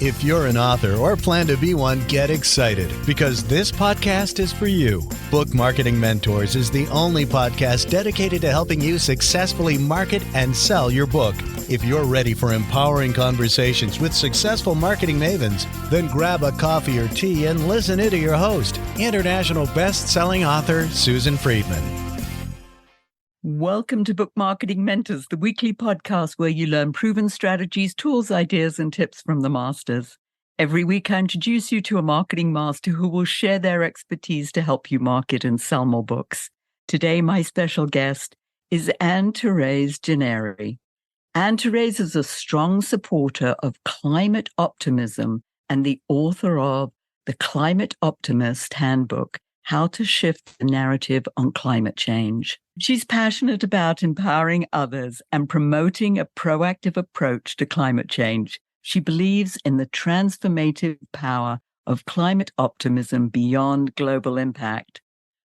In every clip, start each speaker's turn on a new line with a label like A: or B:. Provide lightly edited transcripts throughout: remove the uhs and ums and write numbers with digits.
A: If you're an author or plan to be one, get excited because this podcast is for you. Book Marketing Mentors is the only podcast dedicated to helping you successfully market and sell your book. If you're ready for empowering conversations with successful marketing mavens, then grab a coffee or tea and listen in to your host, international best-selling author Susan Friedman.
B: Welcome to Book Marketing Mentors, the weekly podcast where you learn proven strategies, tools, ideas, and tips from the masters. Every week, I introduce you to a marketing master who will share their expertise to help you market and sell more books. Today, my special guest is Anne Therese Gennari. Anne Therese is a strong supporter of climate optimism and the author of the Climate Optimist Handbook, How to Shift the Narrative on Climate Change. She's passionate about empowering others and promoting a proactive approach to climate change. She believes in the transformative power of climate optimism beyond global impact.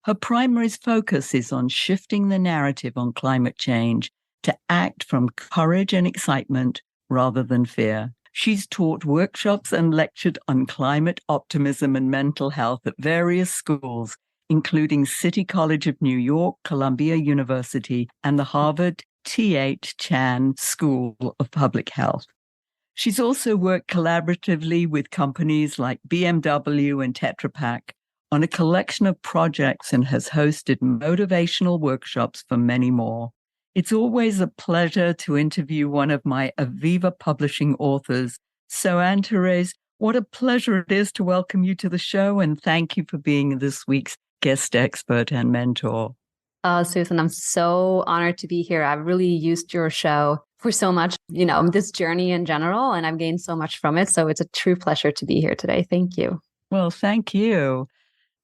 B: Her primary focus is on shifting the narrative on climate change to act from courage and excitement rather than fear. She's taught workshops and lectured on climate optimism and mental health at various schools, including City College of New York, Columbia University, and the Harvard T.H. Chan School of Public Health. She's also worked collaboratively with companies like BMW and Tetra Pak on a collection of projects and has hosted motivational workshops for many more. It's always a pleasure to interview one of my Aviva Publishing authors. So, Anne Therese, what a pleasure it is to welcome you to the show, and thank you for being this week's guest expert and mentor.
C: Susan, I'm so honored to be here. I've really used your show for so much, this journey in general, and I've gained so much from it. So it's a true pleasure to be here today. Thank you.
B: Well, thank you.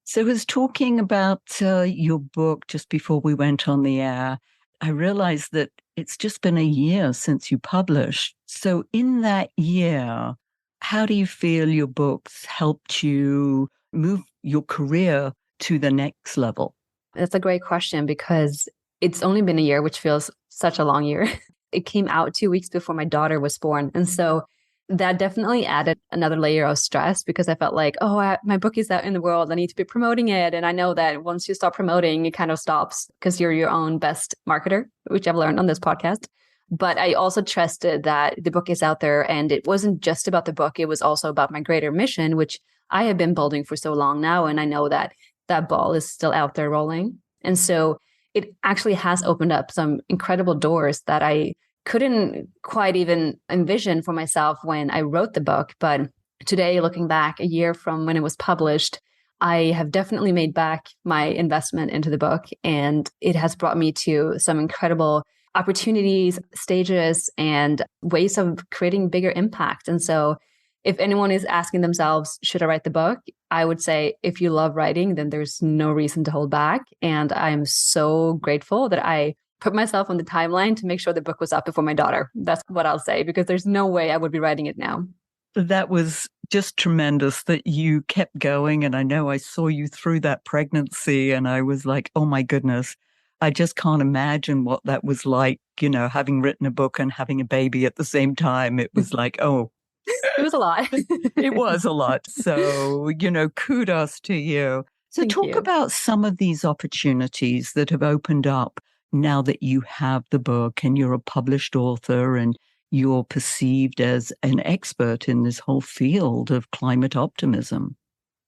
B: So I was talking about your book just before we went on the air. I realized that it's just been a year since you published. So in that year, how do you feel your books helped you move your career to the next level?
C: That's a great question because it's only been a year, which feels such a long year. It came out 2 weeks before my daughter was born. And so that definitely added another layer of stress because I felt like, my book is out in the world. I need to be promoting it. And I know that once you stop promoting, it kind of stops because you're your own best marketer, which I've learned on this podcast. But I also trusted that the book is out there. And it wasn't just about the book. It was also about my greater mission, which I have been building for so long now. And I know that that ball is still out there rolling. And so it actually has opened up some incredible doors that I couldn't quite even envision for myself when I wrote the book. But today, looking back a year from when it was published, I have definitely made back my investment into the book. And it has brought me to some incredible opportunities, stages, and ways of creating bigger impact. And so if anyone is asking themselves, should I write the book? I would say, if you love writing, then there's no reason to hold back. And I'm so grateful that I put myself on the timeline to make sure the book was up before my daughter. That's what I'll say, because there's no way I would be writing it now.
B: That was just tremendous that you kept going. And I know I saw you through that pregnancy and I was like, oh my goodness, I just can't imagine what that was like, having written a book and having a baby at the same time. It was like, oh,
C: it was a lot.
B: It was a lot. So, kudos to you. So talk about some of these opportunities that have opened up now that you have the book and you're a published author and you're perceived as an expert in this whole field of climate optimism.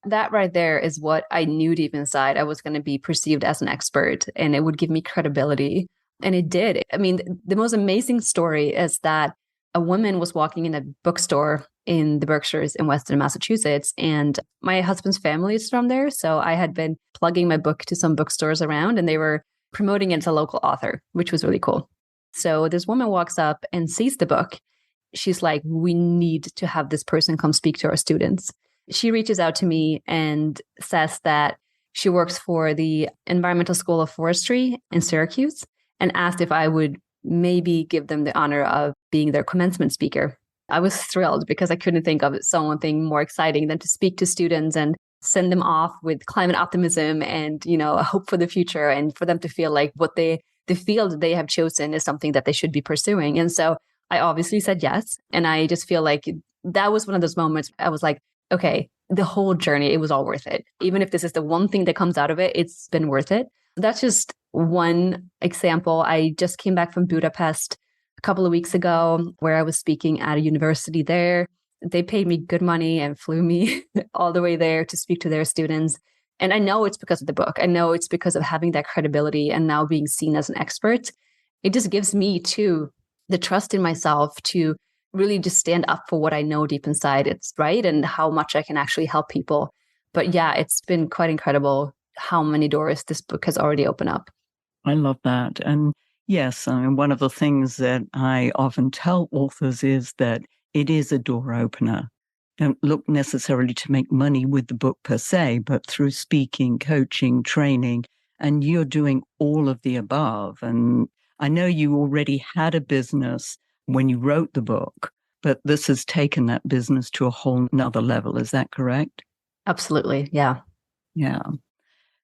C: That right there is what I knew deep inside. I was going to be perceived as an expert and it would give me credibility. And it did. I mean, the most amazing story is that a woman was walking in a bookstore in the Berkshires in Western Massachusetts, and my husband's family is from there. So I had been plugging my book to some bookstores around, and they were promoting it as a local author, which was really cool. So this woman walks up and sees the book. She's like, we need to have this person come speak to our students. She reaches out to me and says that she works for the Environmental School of Forestry in Syracuse and asked if I would maybe give them the honor of being their commencement speaker. I was thrilled because I couldn't think of something more exciting than to speak to students and send them off with climate optimism and, a hope for the future and for them to feel like the field they have chosen is something that they should be pursuing. And so I obviously said yes. And I just feel like that was one of those moments I was like, okay, the whole journey, it was all worth it. Even if this is the one thing that comes out of it, it's been worth it. That's just one example. I just came back from Budapest a couple of weeks ago where I was speaking at a university there. They paid me good money and flew me all the way there to speak to their students. And I know it's because of the book. I know it's because of having that credibility and now being seen as an expert. It just gives me too the trust in myself to really just stand up for what I know deep inside it's right and how much I can actually help people. But yeah, it's been quite incredible how many doors this book has already opened up.
B: I love that. And yes, I mean, one of the things that I often tell authors is that it is a door opener. Don't look necessarily to make money with the book per se, but through speaking, coaching, training, and you're doing all of the above. And I know you already had a business when you wrote the book, but this has taken that business to a whole nother level. Is that correct?
C: Absolutely. Yeah.
B: Yeah.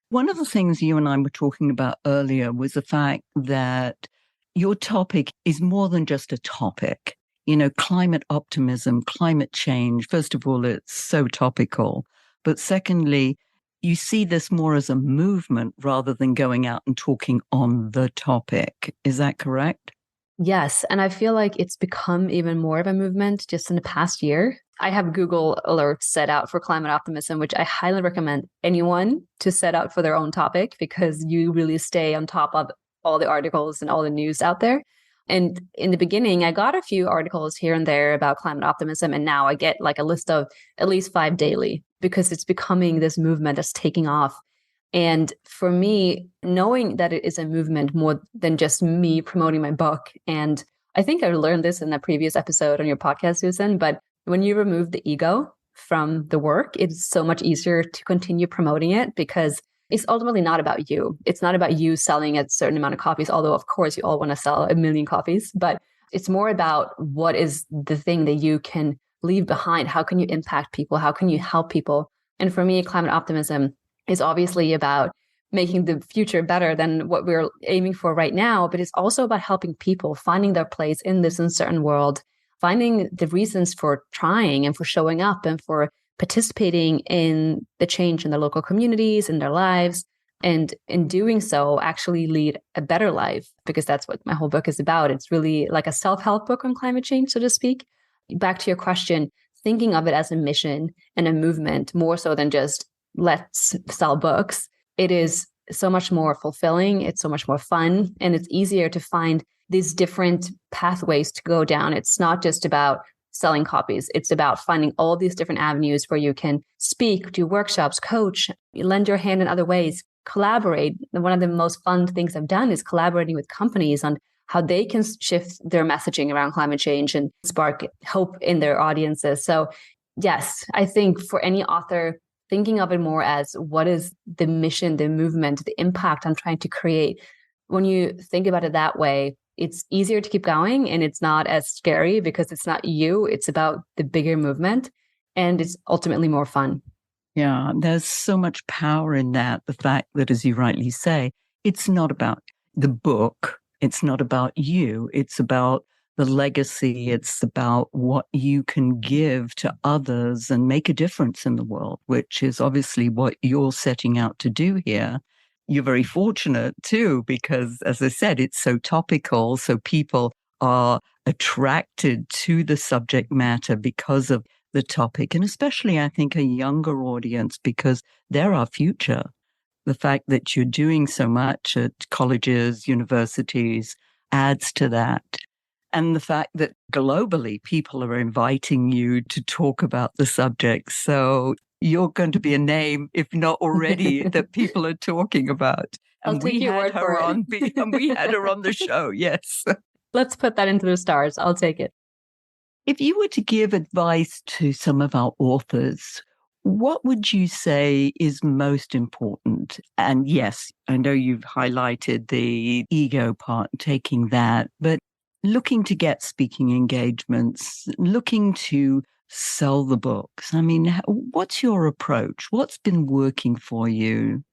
B: One of the things you and I were talking about earlier was the fact that your topic is more than just a topic. You know, climate optimism, climate change. First of all, it's so topical. But secondly, you see this more as a movement rather than going out and talking on the topic. Is that correct?
C: Yes. And I feel like it's become even more of a movement just in the past year. I have Google alerts set out for climate optimism, which I highly recommend anyone to set out for their own topic because you really stay on top of all the articles and all the news out there. And in the beginning, I got a few articles here and there about climate optimism. And now I get like a list of at least 5 daily because it's becoming this movement that's taking off. And for me, knowing that it is a movement more than just me promoting my book, and I think I learned this in a previous episode on your podcast, Susan, but when you remove the ego from the work, it's so much easier to continue promoting it because it's ultimately not about you. It's not about you selling a certain amount of copies, although of course you all want to sell 1 million copies, but it's more about what is the thing that you can leave behind. How can you impact people? How can you help people? And for me, climate optimism is obviously about making the future better than what we're aiming for right now, but it's also about helping people finding their place in this uncertain world, finding the reasons for trying and for showing up and for participating in the change in their local communities, in their lives, and in doing so, actually lead a better life, because that's what my whole book is about. It's really like a self-help book on climate change, so to speak. Back to your question, thinking of it as a mission and a movement more so than just let's sell books. It is so much more fulfilling. It's so much more fun. And it's easier to find these different pathways to go down. It's not just about selling copies. It's about finding all these different avenues where you can speak, do workshops, coach, lend your hand in other ways, collaborate. And one of the most fun things I've done is collaborating with companies on how they can shift their messaging around climate change and spark hope in their audiences. So yes, I think for any author, thinking of it more as what is the mission, the movement, the impact I'm trying to create. When you think about it that way, it's easier to keep going and it's not as scary because it's not you, it's about the bigger movement and it's ultimately more fun.
B: Yeah, there's so much power in that. The fact that, as you rightly say, it's not about the book. It's not about you. It's about the legacy. It's about what you can give to others and make a difference in the world, which is obviously what you're setting out to do here. You're very fortunate too, because as I said, it's so topical. So people are attracted to the subject matter because of the topic. And especially, I think, a younger audience, because they're our future. The fact that you're doing so much at colleges, universities adds to that. And the fact that globally people are inviting you to talk about the subject. So you're going to be a name, if not already, that people are talking about.
C: And we had her on
B: the show. Yes.
C: Let's put that into the stars. I'll take it.
B: If you were to give advice to some of our authors, what would you say is most important? And yes, I know you've highlighted the ego part, taking that, but looking to get speaking engagements, looking to sell the books. I mean, what's your approach? What's been working for you?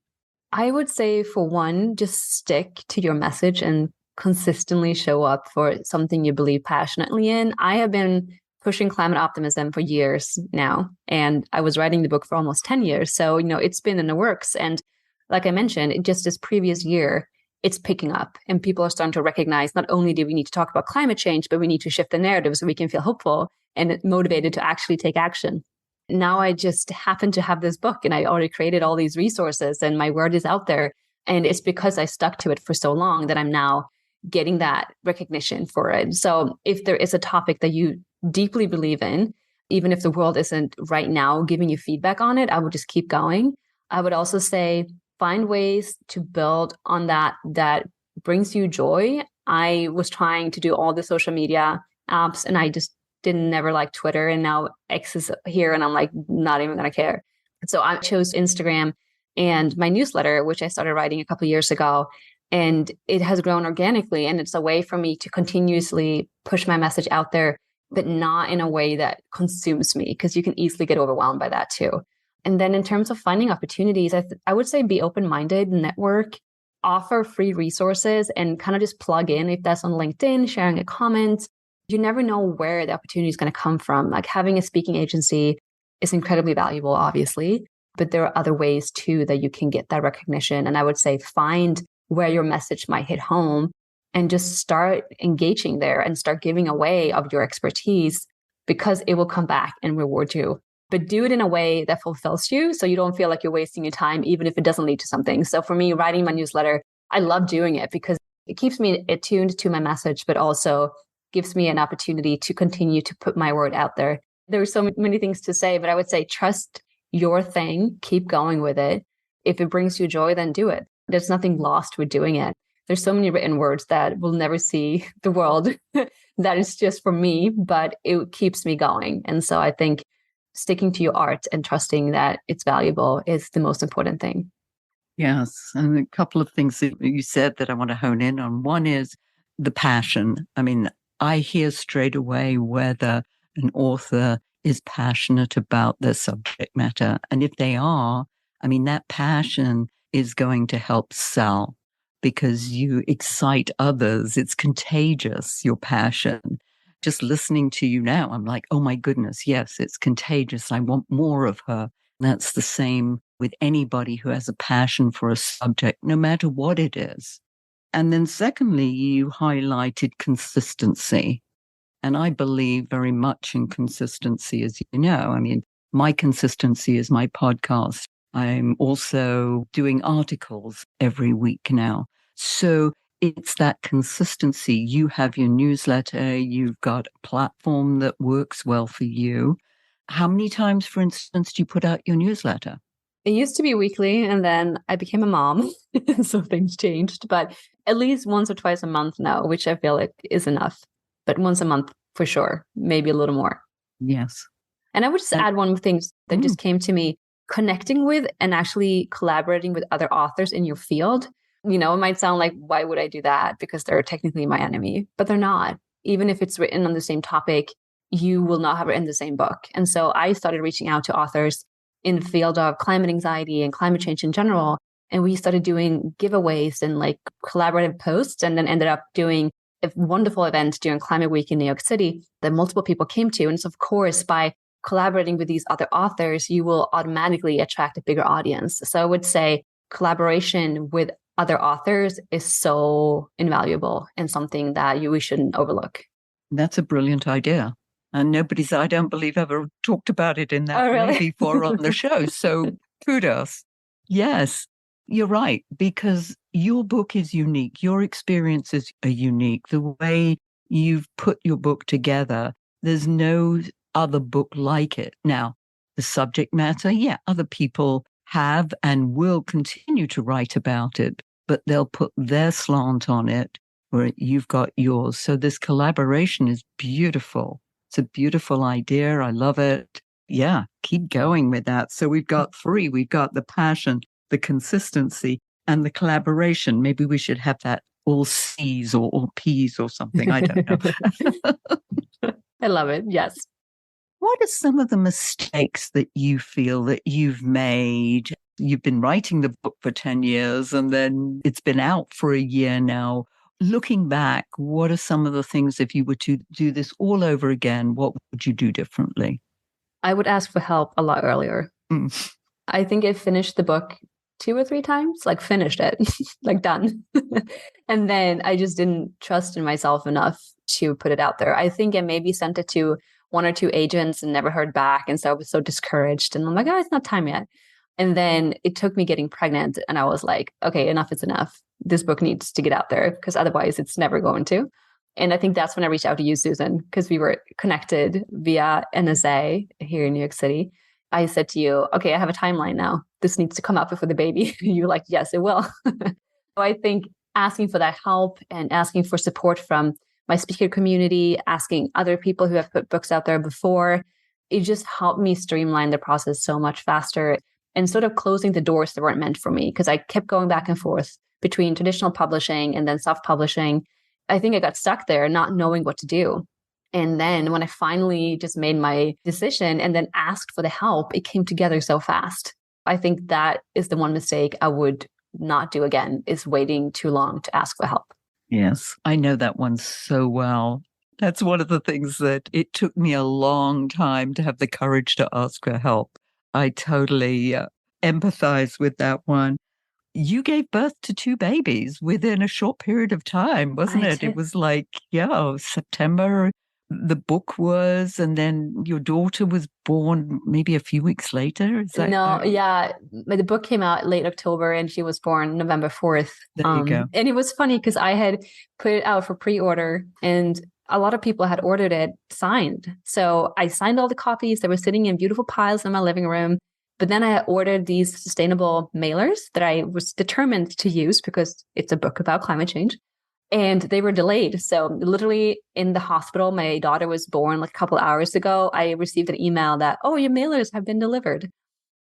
C: I would say, for one, just stick to your message and consistently show up for something you believe passionately in. I have been pushing climate optimism for years now, and I was writing the book for almost 10 years. So, it's been in the works. And like I mentioned, just this previous year, it's picking up and people are starting to recognize not only do we need to talk about climate change, but we need to shift the narrative so we can feel hopeful and motivated to actually take action. Now I just happen to have this book and I already created all these resources and my word is out there. And it's because I stuck to it for so long that I'm now getting that recognition for it. So if there is a topic that you deeply believe in, even if the world isn't right now giving you feedback on it, I would just keep going. I would also say find ways to build on that brings you joy. I was trying to do all the social media apps and I just didn't never like Twitter, and now X is here and I'm like not even gonna care. So I chose Instagram and my newsletter, which I started writing a couple of years ago, and it has grown organically. And it's a way for me to continuously push my message out there, but not in a way that consumes me, because you can easily get overwhelmed by that too. And then in terms of finding opportunities, I would say be open-minded, network, offer free resources, and kind of just plug in. If that's on LinkedIn, sharing a comment, you never know where the opportunity is going to come from. Like having a speaking agency is incredibly valuable, obviously, but there are other ways too that you can get that recognition. And I would say find where your message might hit home and just start engaging there and start giving away of your expertise, because it will come back and reward you. But do it in a way that fulfills you so you don't feel like you're wasting your time, even if it doesn't lead to something. So for me, writing my newsletter, I love doing it because it keeps me attuned to my message, but also gives me an opportunity to continue to put my word out there. There are so many things to say, but I would say trust your thing, keep going with it. If it brings you joy, then do it. There's nothing lost with doing it. There's so many written words that will never see the world that is just for me, but it keeps me going. And so I think sticking to your art and trusting that it's valuable is the most important thing.
B: Yes. And a couple of things that you said that I want to hone in on. One is the passion. I mean, I hear straight away whether an author is passionate about their subject matter. And if they are, I mean, that passion is going to help sell because you excite others. It's contagious, your passion. Just listening to you now, I'm like, oh my goodness, yes, it's contagious. I want more of her. That's the same with anybody who has a passion for a subject, no matter what it is. And then secondly, you highlighted consistency. And I believe very much in consistency, as you know. I mean, my consistency is my podcast. I'm also doing articles every week now. So it's that consistency. You have your newsletter, you've got a platform that works well for you. How many times, for instance, do you put out your newsletter?
C: It used to be weekly, and then I became a mom, so things changed. But at least once or twice a month now, which I feel like is enough. But once a month for sure, maybe a little more.
B: Yes.
C: And I would just add one more thing that just came to me: connecting with and actually collaborating with other authors in your field. It might sound like, why would I do that? Because they're technically my enemy, but they're not. Even if it's written on the same topic, you will not have written the same book. And so I started reaching out to authors in the field of climate anxiety and climate change in general. And we started doing giveaways and like collaborative posts, and then ended up doing a wonderful event during Climate Week in New York City that multiple people came to. And so, of course, by collaborating with these other authors, you will automatically attract a bigger audience. So I would say collaboration with other authors is so invaluable and something that we shouldn't overlook.
B: That's a brilliant idea. And nobody's, I don't believe, ever talked about it in that way before on the show. So kudos. Yes, you're right, because your book is unique. Your experiences are unique. The way you've put your book together, there's no other book like it. Now, the subject matter, yeah, other people have and will continue to write about it, but they'll put their slant on it where you've got yours. So this collaboration is beautiful. It's a beautiful idea. I love it. Yeah, keep going with that. So we've got three. We've got the passion, the consistency, and the collaboration. Maybe we should have that all C's or all P's or something. I don't know.
C: I love it. Yes.
B: What are some of the mistakes that you feel that you've made? You've been writing the book for 10 years and then it's been out for a year now. Looking back, what are some of the things, if you were to do this all over again, what would you do differently?
C: I would ask for help a lot earlier. I think I finished the book 2 or 3 times, like finished it, like done. And then I just didn't trust in myself enough to put it out there. I think I maybe sent it to 1 or 2 agents and never heard back. And so I was so discouraged. And I'm like, oh, it's not time yet. And then it took me getting pregnant. And I was like, okay, enough is enough. This book needs to get out there because otherwise it's never going to. And I think that's when I reached out to you, Susan, because we were connected via NSA here in New York City. I said to you, okay, I have a timeline now. This needs to come out before the baby. You're like, yes, it will. So I think asking for that help and asking for support from my speaker community, asking other people who have put books out there before, it just helped me streamline the process so much faster and sort of closing the doors that weren't meant for me because I kept going back and forth between traditional publishing and then self-publishing. I think I got stuck there not knowing what to do. And then when I finally just made my decision and then asked for the help, it came together so fast. I think that is the one mistake I would not do again, is waiting too long to ask for help.
B: Yes, I know that one so well. That's one of the things that it took me a long time to have the courage to ask for help. I totally empathize with that one. You gave birth to 2 babies within a short period of time, wasn't it? It was like, September, the book was, and then your daughter was born maybe a few weeks later. Is that
C: the book came out late October and she was born November 4th.
B: There you go.
C: And it was funny because I had put it out for pre-order and a lot of people had ordered it signed. So I signed all the copies. They were sitting in beautiful piles in my living room. But then I ordered these sustainable mailers that I was determined to use because it's a book about climate change. And they were delayed. So literally in the hospital, my daughter was born like a couple hours ago. I received an email that, oh, your mailers have been delivered.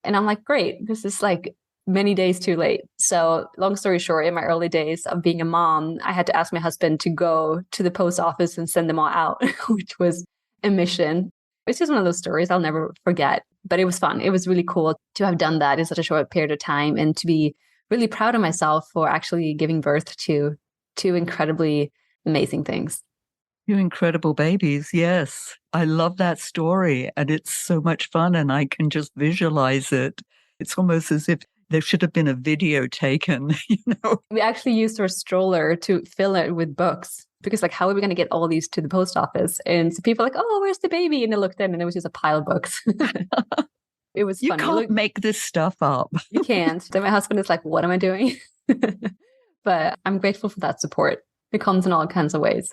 C: And I'm like, great, this is like many days too late. So long story short, in my early days of being a mom, I had to ask my husband to go to the post office and send them all out, which was a mission. It's just one of those stories I'll never forget. But it was fun. It was really cool to have done that in such a short period of time and to be really proud of myself for actually giving birth to 2 incredibly amazing things.
B: 2 incredible babies. Yes. I love that story. And it's so much fun. And I can just visualize it. It's almost as if there should have been a video taken,
C: We actually used our stroller to fill it with books. Because like, how are we going to get all these to the post office? And so people are like, oh, where's the baby? And they looked in and it was just a pile of books. It was funny.
B: You can't make this stuff up.
C: You can't. Then my husband is like, what am I doing? But I'm grateful for that support. It comes in all kinds of ways.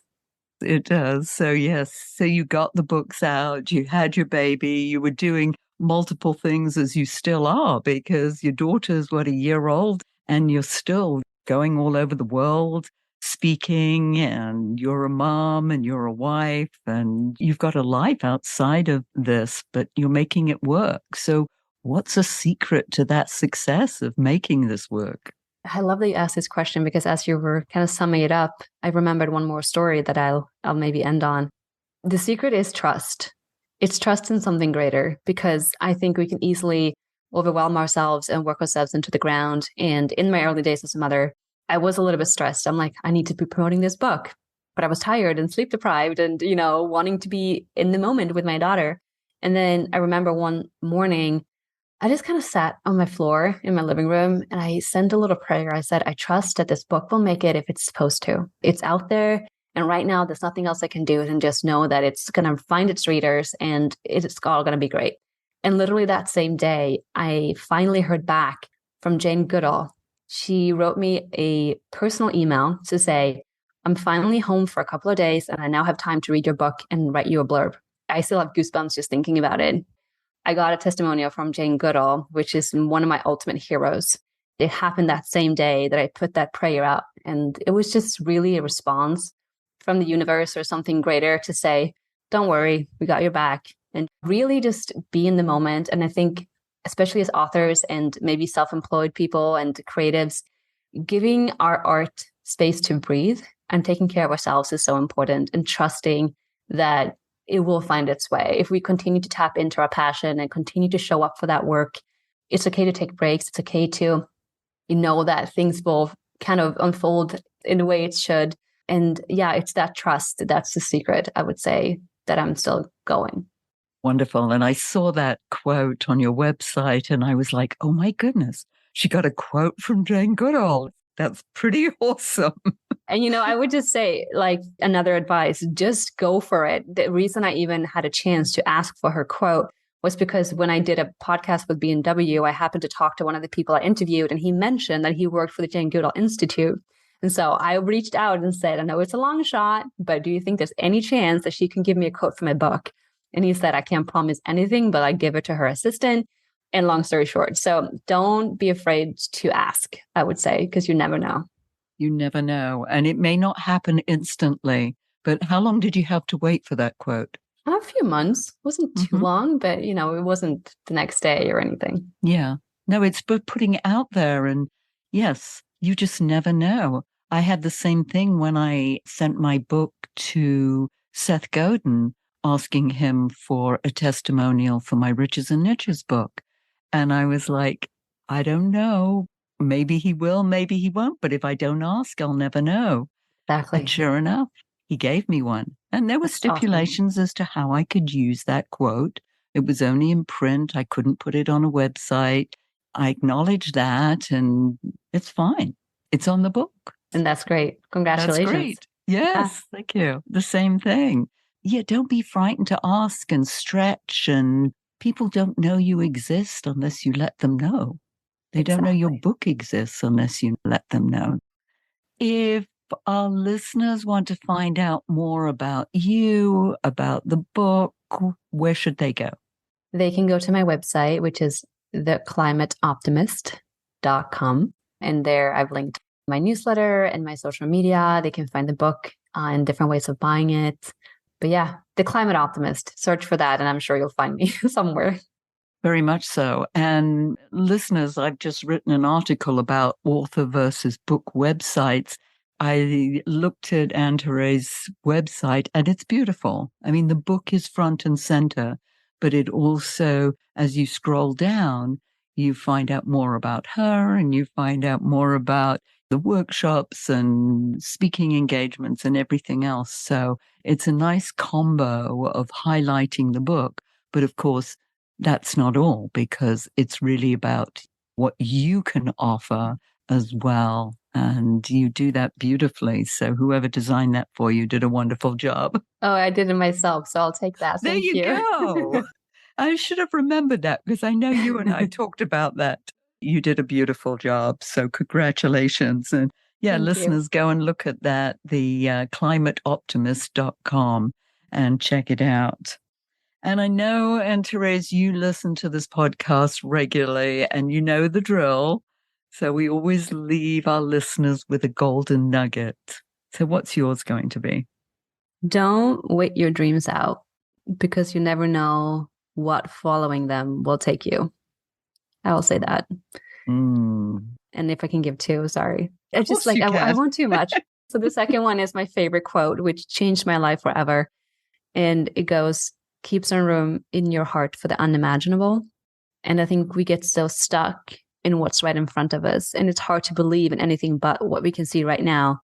B: It does. So yes. So you got the books out, you had your baby, you were doing multiple things as you still are because your daughter's, 1 year old and you're still going all over the world speaking and you're a mom and you're a wife and you've got a life outside of this, but you're making it work. So what's a secret to that success of making this work?
C: I love that you asked this question because as you were kind of summing it up, I remembered one more story that I'll maybe end on. The secret is trust. It's trust in something greater because I think we can easily overwhelm ourselves and work ourselves into the ground. And in my early days as a mother, I was a little bit stressed. I'm like, I need to be promoting this book. But I was tired and sleep deprived and, wanting to be in the moment with my daughter. And then I remember one morning, I just kind of sat on my floor in my living room and I sent a little prayer. I said, I trust that this book will make it if it's supposed to. It's out there. And right now, there's nothing else I can do than just know that it's going to find its readers and it's all going to be great. And literally that same day, I finally heard back from Jane Goodall. She wrote me a personal email to say, I'm finally home for a couple of days and I now have time to read your book and write you a blurb. I still have goosebumps just thinking about it. I got a testimonial from Jane Goodall, which is one of my ultimate heroes. It happened that same day that I put that prayer out. And it was just really a response from the universe or something greater to say, don't worry, we got your back. And really just be in the moment. And I think, especially as authors and maybe self-employed people and creatives, giving our art space to breathe and taking care of ourselves is so important, and trusting that it will find its way. If we continue to tap into our passion and continue to show up for that work, it's okay to take breaks. It's okay to, that things will kind of unfold in the way it should. And yeah, it's that trust. That's the secret, I would say, that I'm still going.
B: Wonderful. And I saw that quote on your website and I was like, oh my goodness, she got a quote from Jane Goodall. That's pretty awesome.
C: And, I would just say, like, another advice, just go for it. The reason I even had a chance to ask for her quote was because when I did a podcast with BMW, I happened to talk to one of the people I interviewed, and he mentioned that he worked for the Jane Goodall Institute. And so I reached out and said, I know it's a long shot, but do you think there's any chance that she can give me a quote from my book? And he said, I can't promise anything, but I give it to her assistant. And long story short, so don't be afraid to ask, I would say, because you never know.
B: You never know. And it may not happen instantly, but how long did you have to wait for that quote?
C: A few months. It wasn't too long, but it wasn't the next day or anything.
B: Yeah. No, it's putting it out there. And yes, you just never know. I had the same thing when I sent my book to Seth Godin, asking him for a testimonial for my Riches and Niches book. And I was like, I don't know. Maybe he will, maybe he won't. But if I don't ask, I'll never know.
C: Exactly.
B: And sure enough, he gave me one. And there were stipulations as to how I could use that quote. It was only in print. I couldn't put it on a website. I acknowledge that, and it's fine. It's on the book.
C: And that's great. Congratulations.
B: That's great. Yes, thank you. The same thing. Yeah, don't be frightened to ask and stretch. And people don't know you exist unless you let them know. They don't know your book exists unless you let them know. If our listeners want to find out more about you, about the book, where should they go?
C: They can go to my website, which is theclimateoptimist.com. And there I've linked my newsletter and my social media. They can find the book and different ways of buying it. But yeah, The Climate Optimist, search for that and I'm sure you'll find me somewhere.
B: Very much so. And listeners, I've just written an article about author versus book websites. I looked at Anne Therese' website and it's beautiful. I mean, the book is front and center, but it also, as you scroll down, you find out more about her and you find out more about the workshops and speaking engagements and everything else. So it's a nice combo of highlighting the book. But of course, that's not all, because it's really about what you can offer as well. And you do that beautifully. So whoever designed that for you did a wonderful job.
C: Oh, I did it myself. So I'll take that.
B: There
C: Thank
B: you go. I should have remembered that because I know you and I talked about that. You did a beautiful job. So congratulations. And yeah,
C: Thank
B: listeners,
C: you.
B: go and look at that, the climateoptimist.com, and check it out. And I know, Anne Therese, you listen to this podcast regularly and you know the drill. So we always leave our listeners with a golden nugget. So what's yours going to be?
C: Don't wait your dreams out because you never know what following them will take you. I will say that. And if I can give two, sorry. I just I want too much. So the second one is my favorite quote, which changed my life forever. And it goes, keep some room in your heart for the unimaginable. And I think we get so stuck in what's right in front of us. And it's hard to believe in anything but what we can see right now.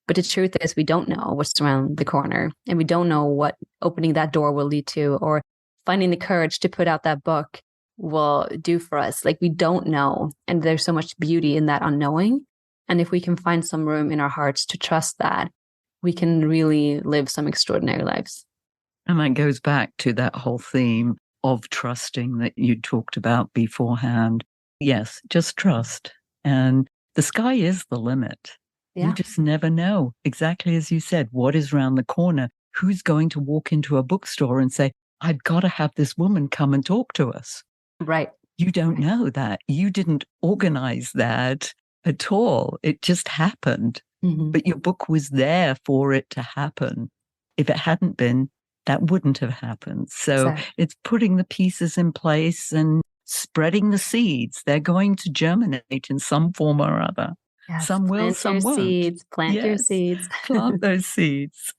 C: But the truth is we don't know what's around the corner. And we don't know what opening that door will lead to, or finding the courage to put out that book will do for us. Like, we don't know. And there's so much beauty in that unknowing. And if we can find some room in our hearts to trust that, we can really live some extraordinary lives.
B: And that goes back to that whole theme of trusting that you talked about beforehand. Yes, just trust. And the sky is the limit. Yeah. You just never know, exactly as you said, what is around the corner. Who's going to walk into a bookstore and say, I've got to have this woman come and talk to us?
C: Right.
B: You don't know that. You didn't organize that at all. It just happened. Mm-hmm. But your book was there for it to happen. If it hadn't been, that wouldn't have happened. So It's putting the pieces in place and spreading the seeds. They're going to germinate in some form or other.
C: Yes,
B: some will, some won't.
C: Plant your seeds.
B: Plant those seeds.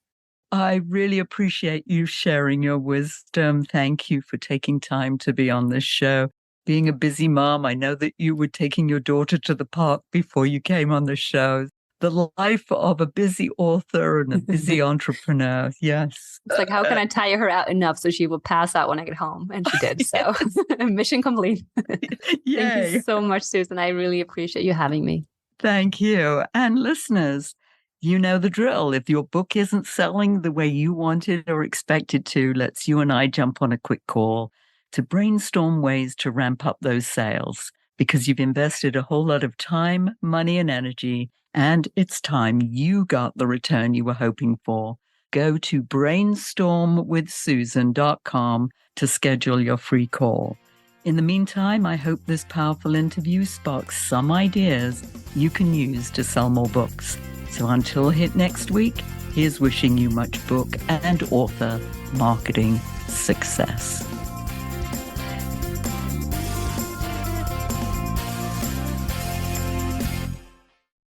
B: I really appreciate you sharing your wisdom. Thank you for taking time to be on this show. Being a busy mom, I know that you were taking your daughter to the park before you came on the show. the life of a busy author and a busy entrepreneur. Yes.
C: It's like, how can I tire her out enough so she will pass out when I get home? And she did. So mission complete.
B: Yay.
C: Thank you so much, Susan. I really appreciate you having me.
B: Thank you. And listeners, you know the drill. If your book isn't selling the way you wanted or expected to, let's you and I jump on a quick call to brainstorm ways to ramp up those sales, because you've invested a whole lot of time, money, and energy, and it's time you got the return you were hoping for. Go to brainstormwithsusan.com to schedule your free call. In the meantime, I hope this powerful interview sparks some ideas you can use to sell more books. So until hit next week, here's wishing you much book and author marketing success.